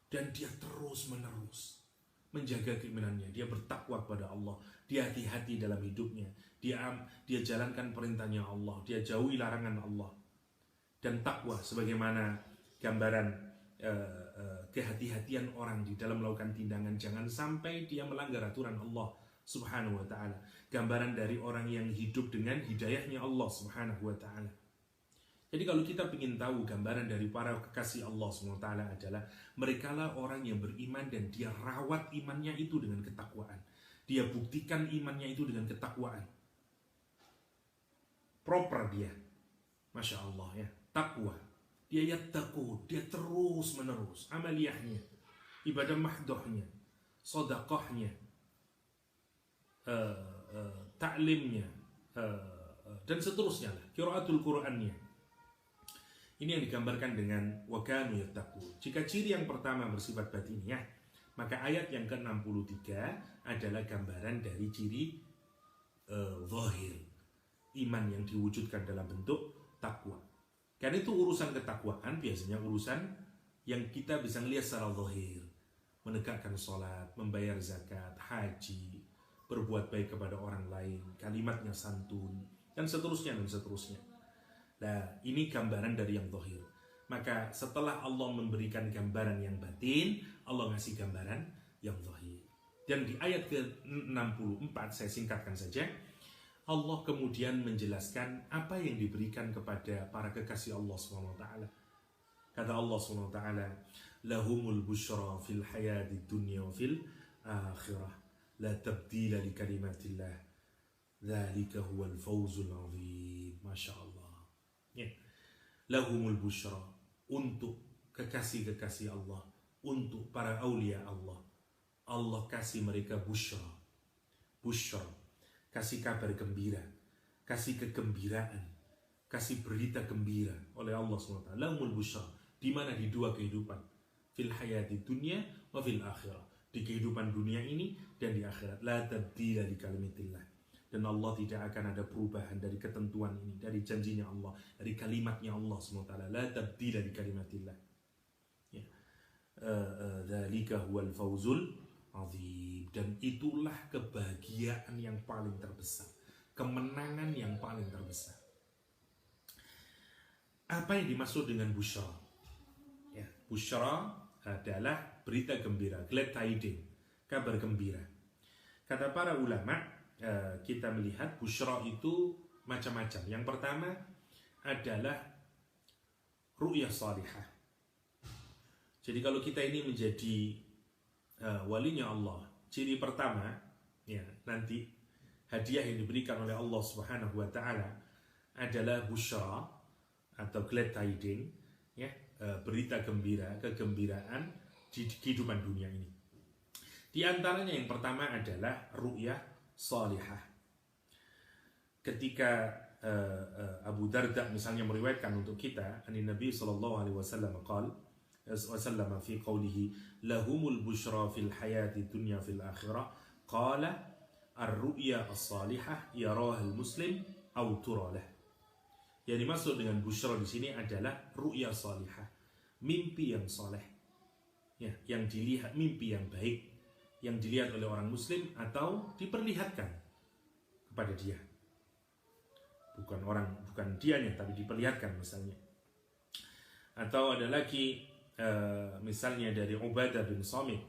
Dan dia terus menerus menjaga keimanannya, dia bertakwa kepada Allah, dia hati-hati dalam hidupnya, dia jalankan perintahnya Allah, dia jauhi larangan Allah. Dan takwa sebagaimana gambaran kehati-hatian orang di dalam melakukan tindakan, jangan sampai dia melanggar aturan Allah Subhanahu wa Ta'ala. Gambaran dari orang yang hidup dengan hidayahnya Allah Subhanahu wa Ta'ala. Jadi kalau kita ingin tahu gambaran dari para kekasih Allah Subhanahu wa Ta'ala adalah merekalah orang yang beriman dan dia rawat imannya itu dengan ketakwaan. Dia buktikan imannya itu dengan ketakwaan. Proper dia, Masya Allah ya, takwa. Dia yattaqun, dia terus menerus amaliyahnya, ibadah mahdohnya, sedekahnya, ta'limnya, dan seterusnya lah, qiraatul Qur'annya. Ini yang digambarkan dengan wa kanu yattaqun. Jika ciri yang pertama bersifat batiniah, Maka ayat yang ke-63 adalah gambaran dari ciri zahir, iman yang diwujudkan dalam bentuk takwa. Karena itu urusan ketakwaan biasanya urusan yang kita bisa melihat secara zahir. Menegakkan sholat, membayar zakat, haji, berbuat baik kepada orang lain, kalimatnya santun, dan seterusnya dan seterusnya. Nah, ini gambaran dari yang zahir. Maka setelah Allah memberikan gambaran yang batin, Allah ngasih gambaran yang zahir. Dan di ayat ke-64, saya singkatkan saja, Allah kemudian menjelaskan apa yang diberikan kepada para kekasih Allah SWT. Kata Allah SWT, lahumul busyra fil hayati dunya wa fil akhirah, la tabdila li kalimatillah, dzalika huwal fawzul azim. Masya Allah. Ya. Lahumul busyra, untuk kekasih-kekasih Allah, untuk para aulia Allah, Allah kasih mereka busyra. Busyra, kasih kabar gembira, kasih kegembiraan, kasih berita gembira oleh Allah SWT. Lahumul busyra, di mana di dua kehidupan, fil hayati dunya wa fil akhirah, di kehidupan dunia ini dan di akhirat. La tabdila li kalimatillah, dan Allah tidak akan ada perubahan dari ketentuan ini, dari janjinya Allah, dari kalimatnya Allah SWT. La tabdila li kalimatillah. Ya. Dzalika huwal fawzul azim, dan itulah kebahagiaan yang paling terbesar, kemenangan yang paling terbesar. Apa yang dimaksud dengan busyra? Ya, busyra adalah berita gembira, glad tiding, kabar gembira. Kata para ulama, kita melihat busyra itu macam-macam. Yang pertama adalah ru'yah salihah. Jadi kalau kita ini menjadi walinya Allah, ciri pertama, ya, nanti hadiah yang diberikan oleh Allah Subhanahu wa taala adalah busyra atau glad tiding, ya, berita gembira, kegembiraan di kehidupan dunia ini. Di antaranya yang pertama adalah ru'yah salihah. Ketika Abu Darda misalnya meriwayatkan untuk kita, ani Nabi sallallahu alaihi wasallam qala fi qawlihi lahumul busyra fil hayati dunya fil akhirah, qala ar-ru'ya as-salihah yaraha al-muslim aw turalah. Yang dimaksud dengan busyra di sini adalah ru'ya salihah, mimpi yang saleh, ya, yang dilihat, mimpi yang baik yang dilihat oleh orang muslim atau diperlihatkan kepada dia. Bukan dianya, tapi diperlihatkan misalnya. Atau ada lagi misalnya dari Ubadah bin Samit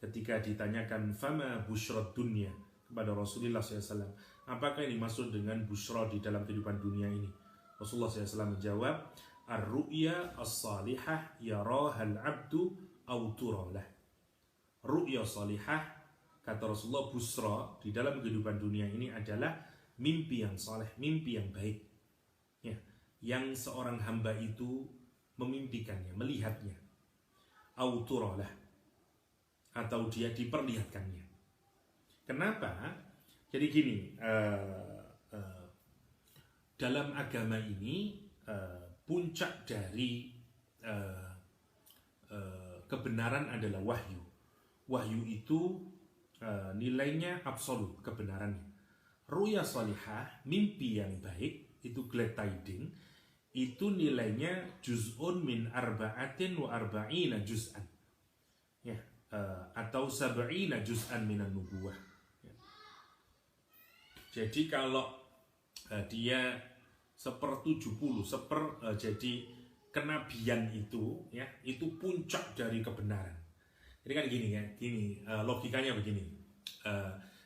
ketika ditanyakan fama busyrat dunya kepada Rasulullah SAW, apakah yang dimaksud dengan busyra di dalam kehidupan dunia ini? Rasulullah SAW menjawab, ar-ru'ya as-salihah yarahal abdu aw turalah. Ru'ya salihah, kata Rasulullah, busra di dalam kehidupan dunia ini adalah mimpi yang saleh, mimpi yang baik, ya, yang seorang hamba itu memimpikannya, melihatnya, auturalah, atau dia diperlihatkannya. Kenapa? Jadi gini, dalam agama ini puncak dari kebenaran adalah wahyu. Wahyu itu nilainya absolut, kebenarannya. Ru'ya salihah, mimpi yang baik, itu glad tiding, itu nilainya juz'un min arba'atin wa arba'ina juz'an, ya, atau sab'ina juz'an minan nubuwah, ya. Jadi kalau dia 1/70, jadi kenabian itu, ya, itu puncak dari kebenaran. Jadi kan gini ya, logikanya begini.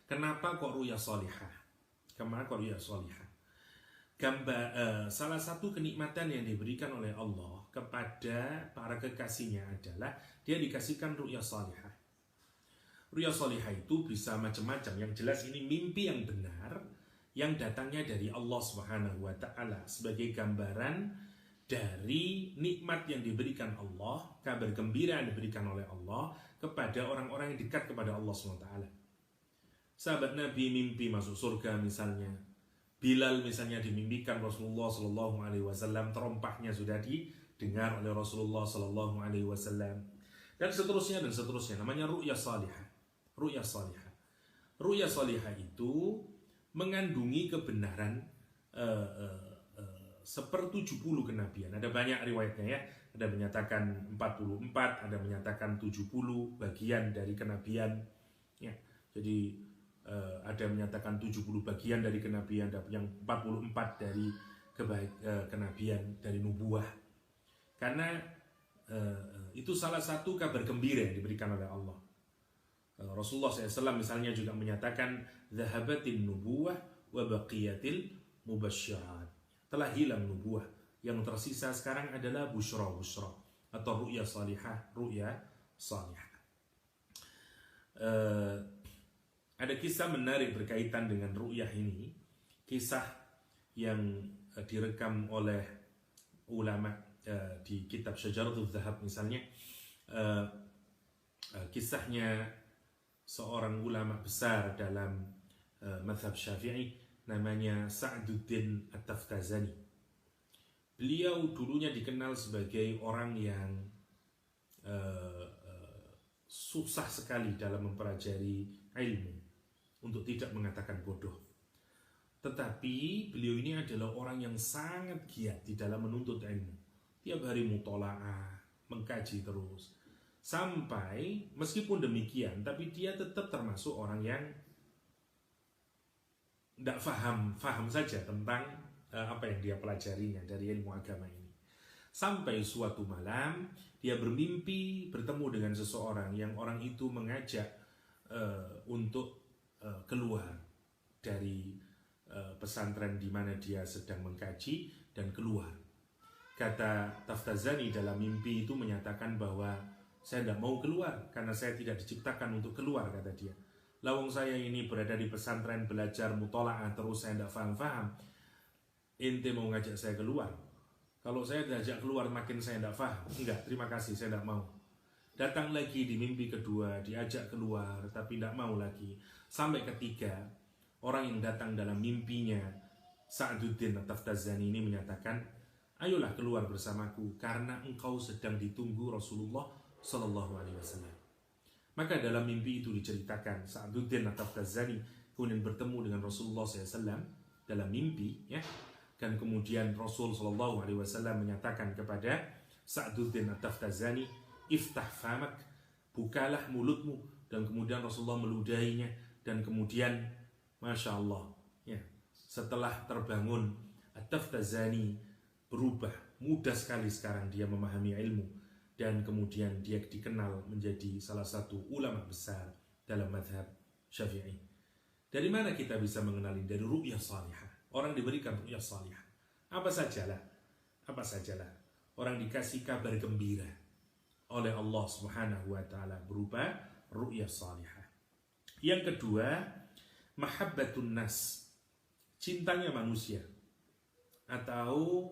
Kenapa kok ru'ya salihah? Kenapa kok ru'ya salihah? Salah satu kenikmatan yang diberikan oleh Allah kepada para kekasihnya adalah dia dikasihkan ru'ya salihah. Ru'ya salihah itu bisa macam-macam. Yang jelas ini mimpi yang benar yang datangnya dari Allah Subhanahu wa taala sebagai gambaran dari nikmat yang diberikan Allah, kabar gembira yang diberikan oleh Allah kepada orang-orang yang dekat kepada Allah SWT. Sahabat Nabi mimpi masuk surga misalnya, Bilal misalnya dimimpikan Rasulullah SAW, terompahnya sudah didengar oleh Rasulullah SAW. dan seterusnya dan seterusnya. Namanya ru'yah salihah. Ru'yah salihah. Ru'yah salihah itu mengandungi kebenaran seper-70 kenabian. Ada banyak riwayatnya ya. Ada menyatakan 44, ada menyatakan 70 bagian dari kenabian. Ya. Jadi ada menyatakan 70 bagian dari kenabian, ada yang 44 dari kenabian, dari nubuah. Karena itu salah satu kabar gembira yang diberikan oleh Allah. Rasulullah SAW misalnya juga menyatakan zahabatin nubuwah wa baqiyatil mubasysyirat. Telah hilang nubuah, yang tersisa sekarang adalah busyra atau ru'ya salihah, ru'ya salihah. Ada kisah menarik berkaitan dengan ru'yah ini, kisah yang direkam oleh ulama di kitab Syajaratul Zahab misalnya. Kisahnya seorang ulama besar dalam mazhab Syafi'i, namanya Sa'duddin At-Taftazani. Beliau dulunya dikenal sebagai orang yang susah sekali dalam mempelajari ilmu, untuk tidak mengatakan bodoh. Tetapi beliau ini adalah orang yang sangat giat di dalam menuntut ilmu. Tiap hari mutola'ah, mengkaji terus. Sampai meskipun demikian, tapi dia tetap termasuk orang yang tidak faham saja tentang apa yang dia pelajarinya dari ilmu agama ini. Sampai suatu malam dia bermimpi bertemu dengan seseorang yang orang itu mengajak untuk keluar dari pesantren di mana dia sedang mengkaji dan keluar. Kata Taftazani dalam mimpi itu menyatakan bahwa saya tidak mau keluar karena saya tidak diciptakan untuk keluar, kata dia. Lawang saya ini berada di pesantren belajar mutola'ah terus saya tidak faham-faham. Ente mau ngajak saya keluar? Kalau saya diajak keluar makin saya tidak faham. Enggak, terima kasih, saya tidak mau. Datang lagi di mimpi kedua, diajak keluar tapi tidak mau lagi. Sampai ketiga, orang yang datang dalam mimpinya Sa'duddin At-Taftazani ini menyatakan, ayolah keluar bersamaku karena engkau sedang ditunggu Rasulullah Sallallahu Alaihi Wasallam. Maka dalam mimpi itu diceritakan Sa'duddin At-Taftazani kemudian bertemu dengan Rasulullah SAW dalam mimpi, ya. Dan kemudian Rasul Sallallahu Alaihi Wasallam menyatakan kepada Sa'duddin At-Taftazani, iftah famak, bukalah mulutmu. Dan kemudian Rasulullah meludahinya. Dan kemudian Masya Allah, ya, setelah terbangun At-Taftazani berubah, mudah sekali sekarang dia memahami ilmu. Dan kemudian dia dikenal menjadi salah satu ulama besar dalam mazhab Syafi'i. Dari mana kita bisa mengenali? Dari ru'yah salihah. Orang diberikan ru'yah salihah. Apa sajalah orang dikasih kabar gembira oleh Allah Subhanahu wa taala berupa ru'yah salihah. Yang kedua, mahabbatun nas, cintanya manusia atau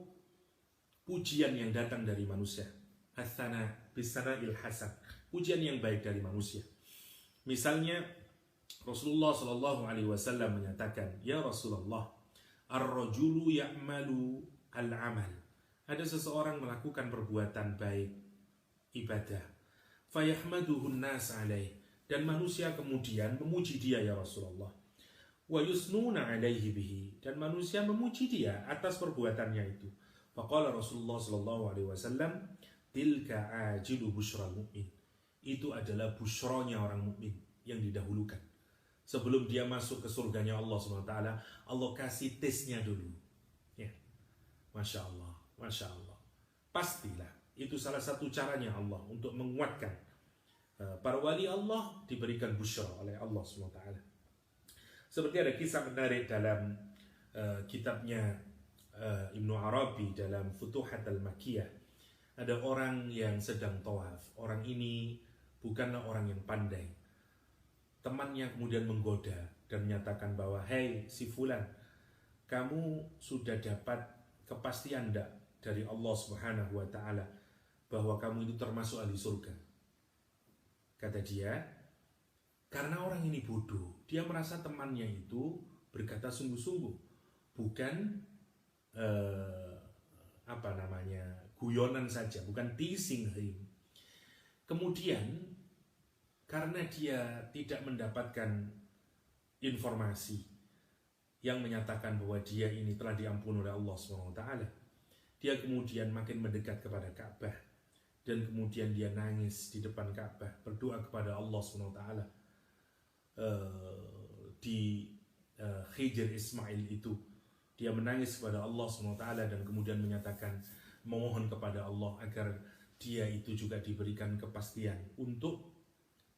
pujian yang datang dari manusia. Athana bisana'il hasan, pujian yang baik dari manusia. Misalnya Rasulullah Shallallahu Alaihi Wasallam menyatakan, ya Rasulullah, ar-rajulu ya'malu al-amal. Ada seseorang melakukan perbuatan baik, ibadah, fayahmaduhun nas alaih, dan manusia kemudian memuji dia, ya Rasulullah. Wa yusnuna alaihi bihi, dan manusia memuji dia atas perbuatannya itu. Faqala Rasulullah Shallallahu Alaihi Wasallam, tilka ajilu busyral mu'min. Itu adalah busyranya orang mukmin yang didahulukan. Sebelum dia masuk ke surganya Allah SWT, Allah kasih tesnya dulu. Ya. Masya Allah, Masya Allah. Pastilah, itu salah satu caranya Allah untuk menguatkan para wali Allah, diberikan busyra oleh Allah SWT. Seperti ada kisah menarik dalam kitabnya Ibnu Arabi dalam Futuhat al-Makkiyah. Ada orang yang sedang tawaf. Orang ini bukanlah orang yang pandai. Temannya kemudian menggoda dan menyatakan bahwa, hei si fulan, kamu sudah dapat kepastian enggak dari Allah Subhanahu wa taala bahwa kamu itu termasuk ahli surga? Kata dia, karena orang ini bodoh, dia merasa temannya itu berkata sungguh-sungguh, bukan guyonan saja, bukan teasing him. Kemudian karena dia tidak mendapatkan informasi yang menyatakan bahwa dia ini telah diampuni oleh Allah SWT, dia kemudian makin mendekat kepada Ka'bah, dan kemudian dia nangis di depan Ka'bah, berdoa kepada Allah SWT di Hijr Ismail itu. Dia menangis kepada Allah SWT dan kemudian menyatakan, memohon kepada Allah agar dia itu juga diberikan kepastian untuk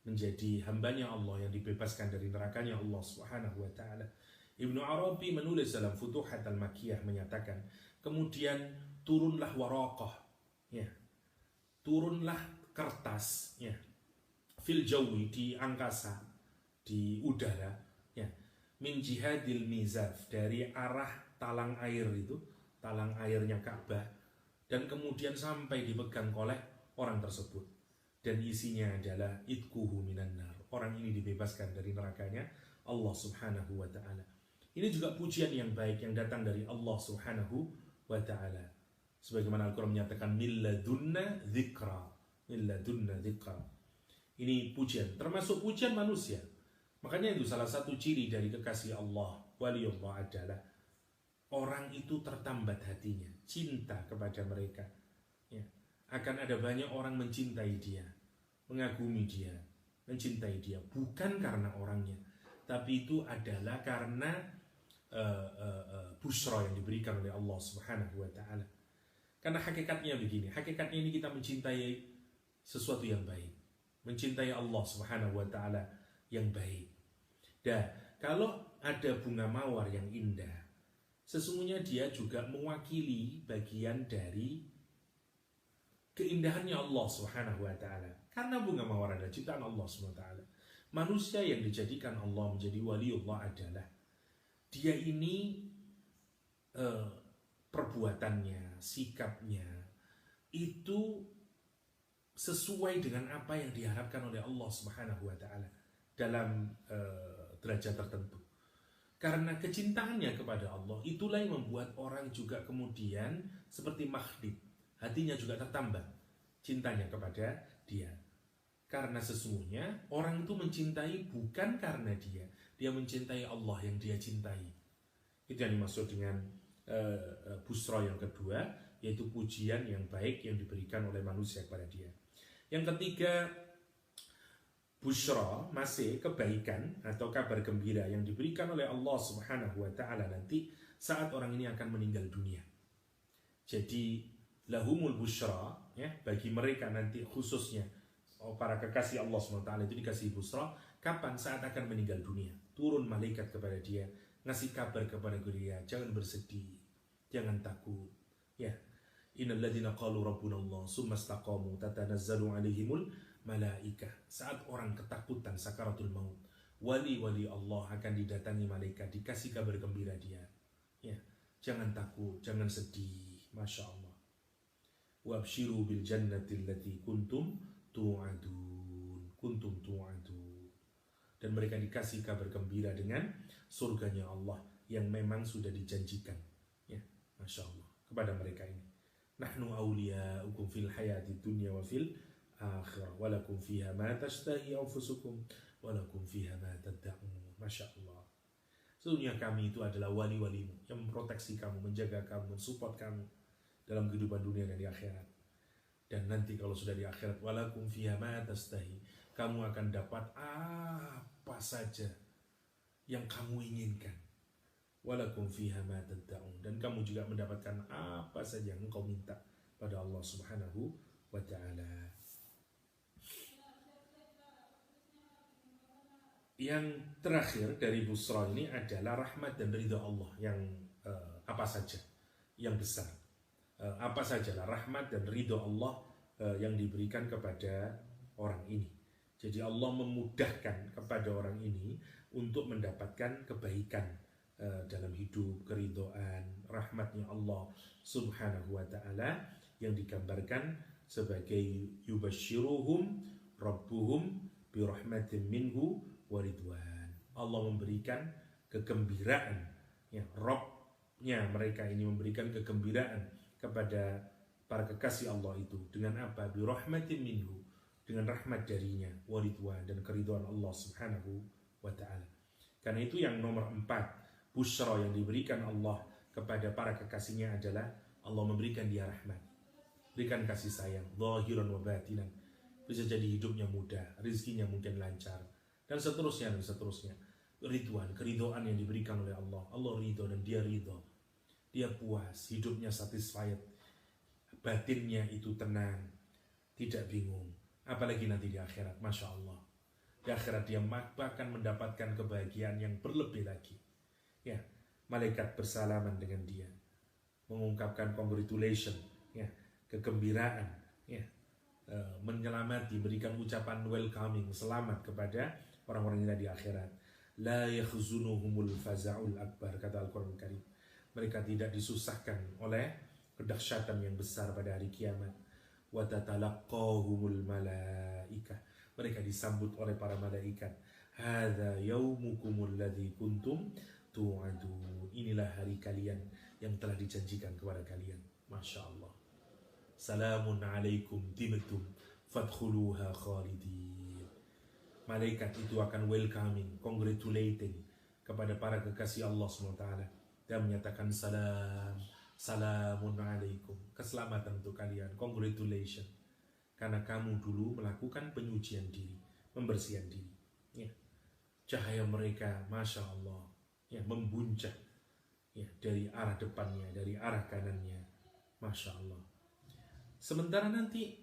menjadi hambanya Allah yang dibebaskan dari nerakanya Allah Subhanahu wa Ta'ala. Ibnu Arabi menulis dalam Futuhat al-Makkiyah menyatakan, kemudian turunlah waraqah, ya, turunlah kertas, ya, fil jawi, di angkasa, di udara, ya, min jihadil mizaf, dari arah talang air itu, talang airnya Ka'bah, dan kemudian sampai dipegang oleh orang tersebut, dan isinya adalah itkuhu minan nar, orang ini dibebaskan dari nerakanya Allah Subhanahu wa Ta'ala. Ini juga pujian yang baik yang datang dari Allah Subhanahu wa Ta'ala. Sebagaimana Al-Quran menyatakan milladunna dzikra, milladunna dzikra. Ini pujian, termasuk pujian manusia. Makanya itu salah satu ciri dari kekasih Allah, waliullah, adalah orang itu tertambat hatinya, cinta kepada mereka, ya. Akan ada banyak orang mencintai dia, mengagumi dia, mencintai dia, bukan karena orangnya, tapi itu adalah karena busra yang diberikan oleh Allah Subhanahu wa Ta'ala. Karena hakikatnya begini, hakikatnya ini kita mencintai sesuatu yang baik, mencintai Allah Subhanahu wa Ta'ala yang baik. Dan kalau ada bunga mawar yang indah, sesungguhnya dia juga mewakili bagian dari keindahannya Allah Subhanahu wa Ta'ala. Karena bunga mawar adalah ciptaan Allah Subhanahu wa Ta'ala. Manusia yang dijadikan Allah menjadi waliullah adalah dia ini perbuatannya, sikapnya itu sesuai dengan apa yang diharapkan oleh Allah Subhanahu wa Ta'ala dalam derajat tertentu. Karena kecintaannya kepada Allah, itulah yang membuat orang juga kemudian seperti magnet, hatinya juga tertambah cintanya kepada dia. Karena sesungguhnya orang itu mencintai bukan karena dia mencintai Allah yang dia cintai. Itu yang dimaksud dengan busra yang kedua, yaitu pujian yang baik yang diberikan oleh manusia kepada dia. Yang ketiga, busra, masih kebaikan atau kabar gembira yang diberikan oleh Allah Subhanahu wa Ta'ala nanti saat orang ini akan meninggal dunia. Jadi lahumul busra, ya, bagi mereka nanti khususnya para kekasih Allah Subhanahu wa Ta'ala itu dikasih busra kapan? Saat akan meninggal dunia. Turun malaikat kepada dia, ngasih kabar kepada dia, jangan bersedih, jangan takut, ya. Innal ladzina qalu rabbuna Allah tsumma istaqamu tatanazzalu alaihimul malaikah. Saat orang ketakutan sakaratul maut, wali-wali Allah akan didatangi malaikat, dikasih kabar gembira dia, ya, jangan takut, jangan sedih, masya Allah. Wabshiru bil jannati allati kuntum tu'adun, kuntum tu'adun. Dan mereka dikasih kabar gembira dengan surganya Allah yang memang sudah dijanjikan, ya, masya Allah, kepada mereka ini. Nahnu awliya'ukum fil hayati dunya wa fil akhirah walakum fiha ma tashtahi anfusukum walakum fiha ma tad'un. Masya Allah. Sesungguhnya kami itu adalah wali-walimu yang memproteksi kamu, menjaga kamu, mensupport kamu dalam kehidupan dunia dan di akhirat. Dan nanti kalau sudah di akhirat, walakum fiha ma tashtahi, kamu akan dapat apa saja yang kamu inginkan. Walakum fiha ma tad'un, dan kamu juga mendapatkan apa saja yang engkau minta pada Allah Subhanahu wa Ta'ala. Yang terakhir dari busra ini adalah rahmat dan ridha Allah yang apa saja yang besar, apa sajalah rahmat dan ridha Allah yang diberikan kepada orang ini. Jadi Allah memudahkan kepada orang ini untuk mendapatkan kebaikan dalam hidup, keridhaan, rahmatnya Allah Subhanahu wa Ta'ala yang digambarkan sebagai yubashiruhum rabbuhum birahmatin minhu waridwan. Allah memberikan kegembiraan, ya, Rabbnya mereka ini memberikan kegembiraan kepada para kekasih Allah itu dengan apa? Birahmatin minhu, dengan rahmat darinya, waridwan, dan keridhaan Allah Subhanahu wa ta'ala. Karena itu yang nomor 4, busyra yang diberikan Allah kepada para kekasihnya adalah Allah memberikan dia rahmat, berikan kasih sayang, zahiran wa batinan. Bisa jadi hidupnya mudah, rezekinya mungkin lancar, dan seterusnya dan seterusnya. Ridwan, keridhaan yang diberikan oleh Allah. Allah ridho dan dia ridho. Dia puas, hidupnya satisfied, batinnya itu tenang, tidak bingung. Apalagi nanti di akhirat, Masya Allah. Di akhirat dia bahkan mendapatkan kebahagiaan yang berlebih lagi. Ya, malaikat bersalaman dengan dia, mengungkapkan congratulation, ya, kegembiraan, ya, menyelamati, berikan ucapan welcoming, selamat kepada orang-orang yang di akhirat. La yakhzunuhumul faza'ul akbar, kata Al-Quran Karim. Mereka tidak disusahkan oleh kedahsyatan yang besar pada hari kiamat. Wa tatalaqahumul malaikah, mereka disambut oleh para malaikat. Hadza yaumukumul ladzi kuntum tu'adun, inilah hari kalian yang telah dijanjikan kepada kalian. Masya Allah. Salamun alaikum tibtum fadkhuluha khalidin. Malaikat itu akan welcoming, congratulating kepada para kekasih Allah SWT dan menyatakan salam, salamun alaikum, keselamatan untuk kalian, congratulations, karena kamu dulu melakukan penyucian diri, membersihkan diri. Ya. Cahaya mereka, Masya Allah, ya, membuncah, ya, dari arah depannya, dari arah kanannya, Masya Allah. Sementara nanti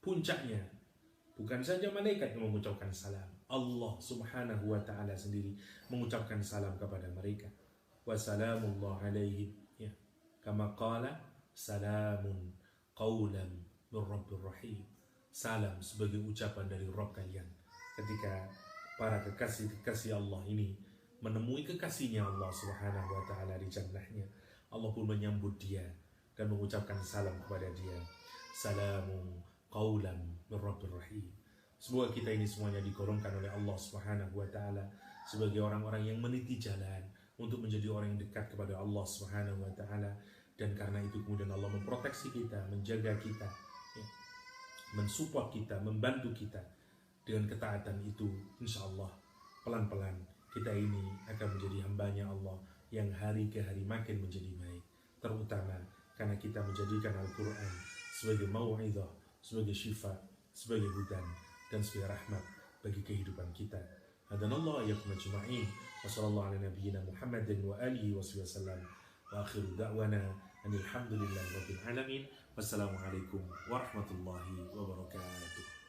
puncaknya bukan saja malaikat yang mengucapkan salam, Allah Subhanahu wa ta'ala sendiri mengucapkan salam kepada mereka. Wassalamullah alaihim, ya, kama qala salamun qawlan min rabbir rahim. Salam sebagai ucapan dari Rabb kalian. Ketika para kekasih Allah ini menemui kekasihnya Allah Subhanahu wa ta'ala di jannahnya, Allah pun menyambut dia dan mengucapkan salam kepada dia. Salamun qawlan min rabbir rahim. Semoga kita ini semuanya digolongkan oleh Allah Subhanahu wa ta'ala sebagai orang-orang yang meniti jalan untuk menjadi orang yang dekat kepada Allah Subhanahu wa ta'ala. Dan karena itu kemudian Allah memproteksi kita, menjaga kita, ya, mensupport kita, membantu kita dengan ketaatan itu. Insya Allah pelan-pelan kita ini akan menjadi hambanya Allah yang hari ke hari makin menjadi baik. Terutama karena kita menjadikan Al-Quran sebagai mau'izah, sebagai syifa, sebagai hudan, dan sebagai rahmat bagi kehidupan kita. Hadanallahu iyyakum ajma'in. Wa sallallahu ala nabiyyina Muhammadin wa alihi wa sallam. Wa akhiru da'wana anil hamdulillahi rabbil alamin. Wassalamualaikum warahmatullahi wabarakatuh.